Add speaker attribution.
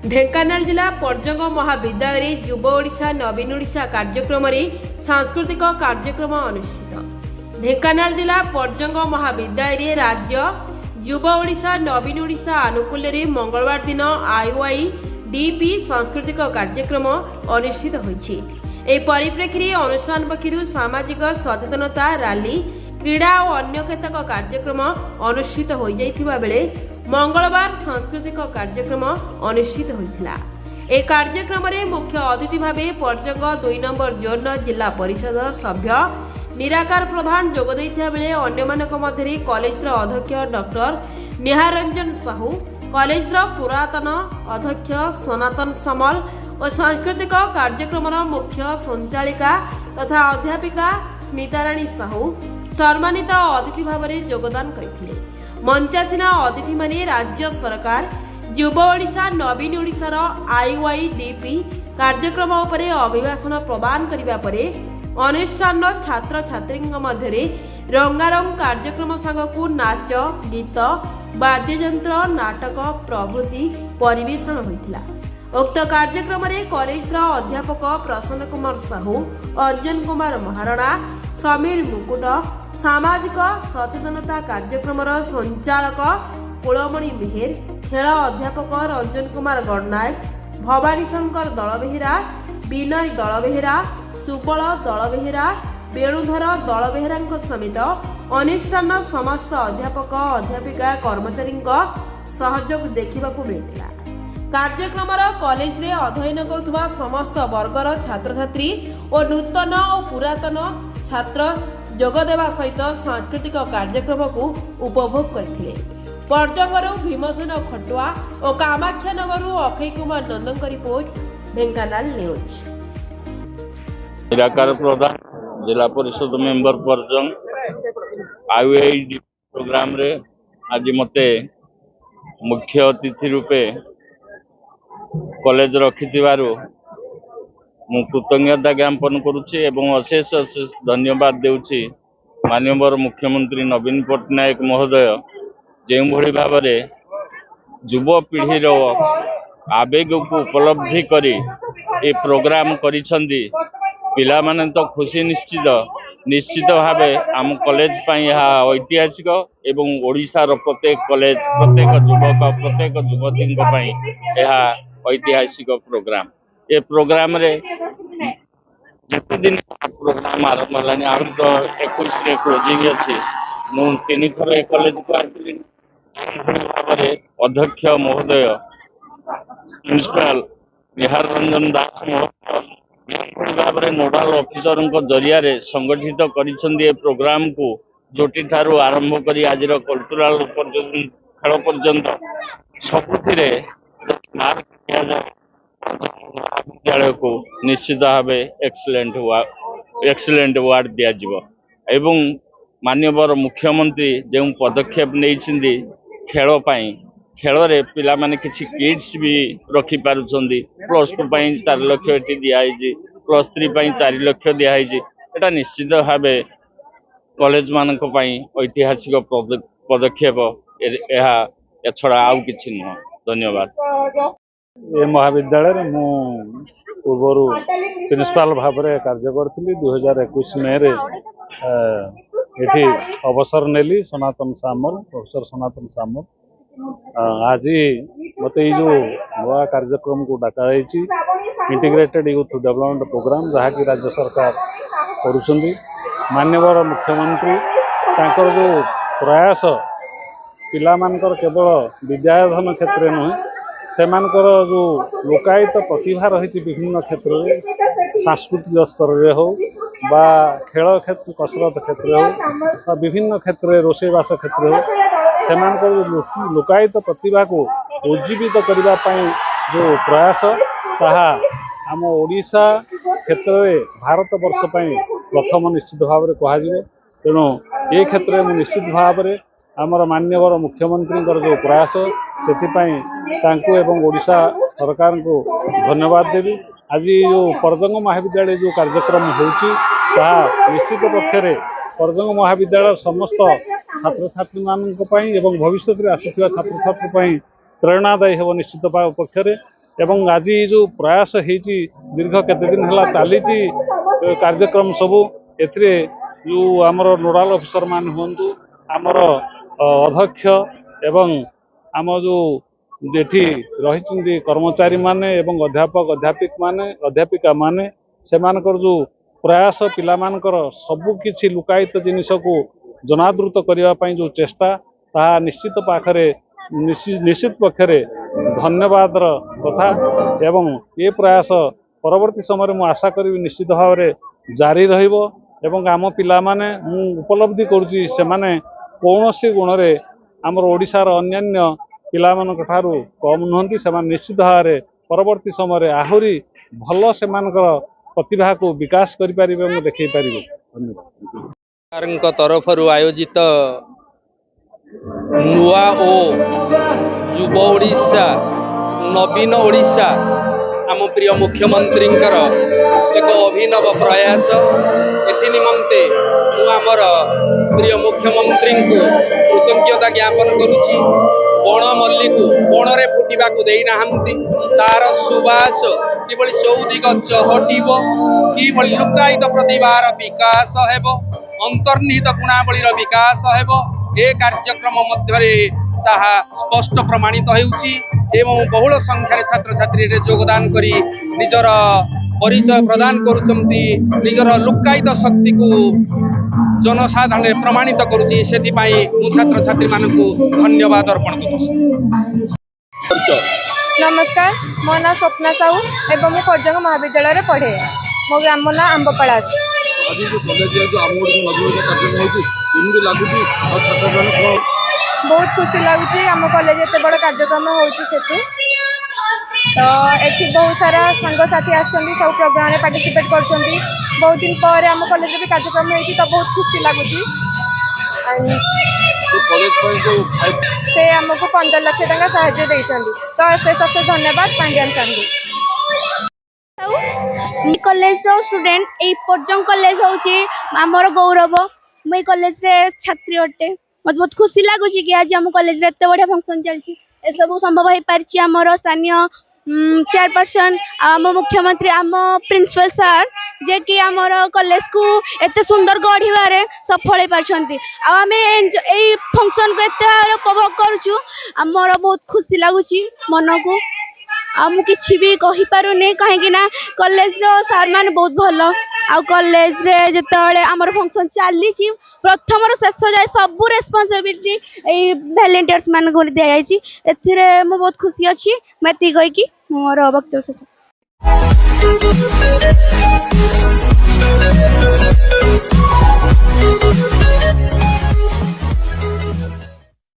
Speaker 1: ढेंकानाल जिला पर्जंग महाविद्यालय युव ओडिशा नवीन ओडिशा कार्यक्रम सांस्कृतिक कार्यक्रम अनुष्ठित। ढेंकानाल जिला पर्जंग महाविद्यालय राज्य युव ओडिशा नवीन ओडिशा आनुकूल्य मंगलवार दिन IYDP सांस्कृतिक कार्यक्रम अनुष्ठित होइछि। ए परिप्रेक्षी अनुष्ठान पक्षरु सामाजिक सचेतनता रैली क्रीड़ा और अन्य केतक कार्यक्रम अनुष्ठित हो जाइथिबा बेले मंगलवार सांस्कृतिक कार्यक्रम अनुष्ठित होइथिला। ए कार्यक्रम रे मुख्य अतिथि भावे पर्जंग 2 नंबर जोन जिला परिषद सभ्य निराकार प्रधान जोग दैथिबा बेले अन्य मानक मध्यरे कॉलेज रो अध्यक्ष डॉक्टर निहारंजन साहू, कॉलेज रो पुरातन अध्यक्ष सनातन समल और सांस्कृतिक कार्यक्रम मुख्य संचालिका तथा अध्यापिका स्मिताराणी साहू सम्मानित अतिथि भाव में योगदान करथिले। मंचासीन अतिथि माने राज्य सरकार युव ओडिशा नवीन ओडिशार IYDP कार्यक्रम उपरे अभिभाषण प्रदान करिबा परे अनुष्ठान छात्र छात्री मध्यरे रंगारंग कार्यक्रम संगकु नाच गीत वाद्ययंत्र नाटक प्रभृति परिवेषण होइथिला। उक्त कार्यक्रम रे कॉलेज अध्यापक प्रसन्न कुमार साहू, अर्जुन कुमार महाराणा, समीर मुकुट, सामाजिक सचेतनता कार्यक्रम संचालक कुलमणि मेहेर, खेल अध्यापक रंजन कुमार गणनायक, भवानी शंकर दलबेहेरा, विनय दलबेहेरा, सुबल दलबेहेरा, वेणुधर दलबेहेरा समेत अनुष्ठान समस्त अध्यापक अध्यापिका कर्मचारी सहयोग देखा मिलता। कार्यक्रम कॉलेज रे अध्ययन करुवा समस्त वर्गर छात्र छात्री और नूतन और पुरातन छात्र जोगदेवा सहित सांस्कृतिक कार्यक्रम को उपभोग करथिले। पर्जंगरू भीमसेन खटुआ और कामाख्यानगर अक्षय कुमार नंदन रिपोर्ट, ढेंकानाल न्यूज।
Speaker 2: निराकार प्रधान जिला परिषद मेंबर पर्जंग IYDP प्रोग्राम रे आज मते मुख्य अतिथि रूपे कॉलेज रखिथिबारु मु कृतज्ञता ज्ञापन करुछि एवं अशेष अशेष धन्यवाद देउछि माननीय मुख्यमंत्री नवीन पट्टनायक महोदय जो भली भाव युव पीढ़ीर आवेग को उपलब्धि करी ए प्रोग्राम करिसंदी। पिला माने तो खुशी निश्चित भाव आम कॉलेज ऐतिहासिक एवं ओडिशार प्रत्येक कॉलेज प्रत्येक युवक प्रत्येक युवती ऐतिहासिक प्रोग्राम। ए प्रोग्राम रे जिते दिन प्रोग्राम आरंभ है आम तो 21 रे क्लोजिंग अच्छी मु 3 थर ए कॉलेज को आसिली भाव अध्यक्ष महोदय प्रिंसिपाल निहार रंजन दास महोदय भाव नोडाल ऑफिसर जरिया संगठित कर प्रोग्राम को जोटी ठारू आरंभ कर आज कल्चरल खेल पर्यंत सबुथिरे मार्क दिया जाए विद्यालय को निश्चित भाव एक्सीलेंट अवार्ड दिया एवं माननीय मुख्यमंत्री जो पदक्षेप नहीं खेल खेल रे पिला माने किछि किड्स भी रखी पारुछंदी। +2 पई 4 लाख एटी दिया है, +3 पई 4 लाख दिया है। एटा निश्चित भाव कॉलेज मानक पई ऐतिहासिक पदक्षेप एछड़ा आउ किछि न। धन्यवाद।
Speaker 3: ये महाविद्यालय मु पूर्व प्रिंसिपाल भाव में कार्य करी 2021 मे रे एठी अवसर नेली सनातन सामल प्रोफेसर सनातन सामल आज मत जो नवा कार्यक्रम को डाका इंटीग्रेटेड यूथ डेवलपमेंट प्रोग्राम जहाँकि राज्य सरकार करुँच। माननीय मुख्यमंत्री तांकर जो प्रयास पिला मानकर केवल विद्याधन क्षेत्र नुहे से जो लोकायत प्रतिभा रही विभिन्न क्षेत्र में सांस्कृतिक स्तर में हो बा खेल क्षेत्र कसरत क्षेत्र हो विभिन्न क्षेत्र रोषेबास क्षेत्र हो से लोकायत प्रतिभा को उज्जीवित करने जो प्रयास ताहा आम ओडिशा क्षेत्र में भारत वर्ष प्रथम निश्चित भाव में कह तेणु ये क्षेत्र में निश्चित भाव में आमर माननीय मुख्यमंत्री जो प्रयास से एवं ओडिशा सरकार को धन्यवाद देवी। आज जो पर्जंग महाविद्यालय जो कार्यक्रम होची निश्चित पक्षरे पर्जंग महाविद्यालय समस्त छात्र छात्री मानक एवं भविष्य में आसुवा छात्र छात्री प्रेरणादायी हो निश्चित पक्षरे एवं आज जो प्रयास होती दीर्घ केते दिन है चली कार्यक्रम सबू एथिरे जो आमर नोडाल ऑफिसर मान हुंतु आमर अध्यक्ष एवं आम जो एठी रही कर्मचारी माने एवं अध्यापक अध्यापिका माने सेमानकर जो प्रयास पिला मानकर सबु किछि लुकायित जिनिस को जनादृत करने जो चेष्टा ताहा निश्चित पाखरे निश्चित पक्षरे धन्यवाद कथा एवं ये प्रयास परवर्ती समय मु आशा करी निश्चित भाव में जारी रहिबो एवं आम पिला माने मु उपलब्धि करुछि से माने कौनसी गुण रे आमर ओडिशार अन्यान्य पिला मानक ठारू कम नुहंती से निश्चित भाव में परवर्ती समय आहुरी भल से प्रतिभा को विकास करि परिबे एवं देखै परिबे। धन्यवाद।
Speaker 4: सरकारଙ୍କ तरफରୁ आयोजित नुआ ओ युव ओडिशा नवीन ओडिशा आम प्रिय मुख्यमंत्री एक अभिनव प्रयास एथि निमंते मु आमर प्रिय मुख्यमंत्री को कृतज्ञता ज्ञापन करुछि। बण मल्ली को बणरे फुटिबा को देई नाहंती तार सुबास किभଳି चौदिग चहटिब किभଳି लुकायित प्रतिभार विकास हेबो अंतर्निहित गुणावलीर विकास हेबो ए कार्यक्रम मध्यरे ताहा स्पष्ट प्रमाणित हेउछि एवं बहुल संख्यार छात्र छात्री योगदान करी निजर परिचय प्रदान करुचंती निजर लुकायित शक्ति को जनसाधारण प्रमाणित करुछि सेति पई मु छात्र छात्री मानकु धन्यवाद अर्पण करुछि।
Speaker 5: नमस्कार मो ना स्वप्ना साहू एवं मु पर्जंग महाविद्यालय रे पढ़े मो ग्राम ना आंबपड़ास।
Speaker 6: आज जो कॉलेज जो आम नवीन कार्यक्रम होती केमती लगुच और छात्र मैंने
Speaker 5: बहुत खुशी लगुच आम कॉलेज एत बड़ कार्यक्रम होती तो एठी बहुत सारा सांग साथी आछंती सब प्रोग्राम रे पार्टिसिपेट करछंती बहुत दिन पर आम कॉलेज भी कार्यक्रम होती तो बहुत खुशी लगुच से आमको 15 लाख टका साहाय्य देइछंती तो से धन्यवाद पांड्यान सांगू।
Speaker 7: कॉलेज रो स्टूडेंट ए पर्जंग कॉलेज होची हमर गौरव मुई कॉलेज रे छात्री अटे मत बहुत खुशी लागुची कि आज हम कॉलेज रे एते बढ़िया फंक्शन चलची ए सब संभव होई पारची हमर स्थानीय चेयरपर्सन आम मुख्यमंत्री आम प्रिंसिपल सर जे कि आमर कॉलेज को एते सुंदर गढ़िबारे सफल होई पारछंती आ हमें ए फंक्शन को एते उपभोग करूछु हमर बहुत खुशी लागुची मन को आम किसी भी कही पारुनी कहीं कॉलेज सार मान बहुत भल आ कॉलेज रे जेतेबेले आमर फंक्शन चली प्रथम शेष जाए सबू रेस्पॉन्सिबिलिटी ए वॉलंटियर्स मान को दिया जायछि एथिरे मो बहुत खुशी अछि मैं ती कहि कि मोर वक्तव्य शेष।